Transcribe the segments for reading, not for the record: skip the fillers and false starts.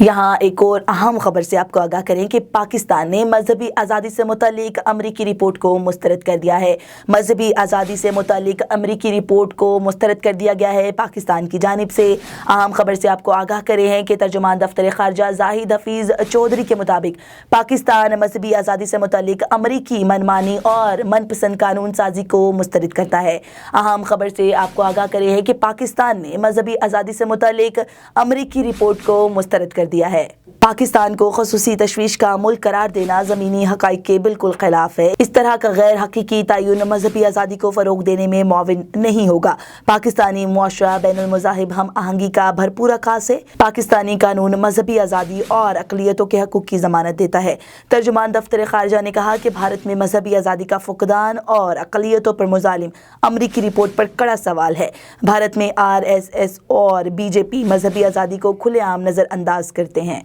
यहाँ एक और अहम खबर से आपको आगाह करें कि पाकिस्तान ने मजहबी आज़ादी से मुतालिक अमरीकी रिपोर्ट को मुस्तरद कर दिया है। मजहबी आज़ादी से मुतालिक अमरीकी रिपोर्ट को मुस्तरद कर दिया गया है पाकिस्तान की जानिब से। अहम खबर से आपको आगाह करें हैं कि तर्जुमान दफ्तर खारजा जाहिद हफीज़ चौधरी के मुताबिक पाकिस्तान मजहबी आज़ादी से मुतालिक अमरीकी मनमानी और मनपसंद कानून साजी को मुस्तरद करता है। अहम खबर से आपको आगाह करें हैं कि पाकिस्तान ने मजहबी आज़ादी से मुतालिक अमरीकी रिपोर्ट को मुस्तरद कर दिया है। पाकिस्तान को खसूसी तशवीश का मुल्क करार देना ज़मीनी हक़ाइक़ के बिल्कुल खिलाफ है। इस तरह का गैर हकीकी तयन मजहबी आज़ादी को फ़रोग देने में मुआविन नहीं होगा। पाकिस्तानी मुआशरा बैनुल मज़ाहिब हम आहंगी का भरपूर अक्कास है। पाकिस्तानी कानून मजहबी आज़ादी और अक़लियतों के हक़ूक़ की ज़मानत देता है। तर्जुमान दफ्तर खारजा ने कहा कि भारत में मजहबी आज़ादी का फुक़दान और अक़लियतों पर मुज़ालिम अमरीकी रिपोर्ट पर कड़ा सवाल है। भारत में RSS और BJP मजहबी आज़ादी को खुलेआम नज़रअंदाज करते हैं।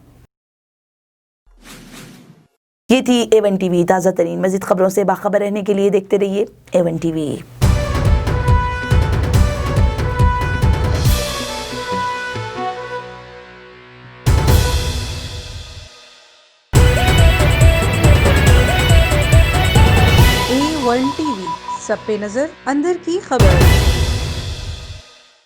ये थी A1 TV ताज़ा तरीन। मज़ीद खबरों से बाखबर रहने के लिए देखते रहिए A1 TV। A1 TV, सब पे नजर, अंदर की खबर।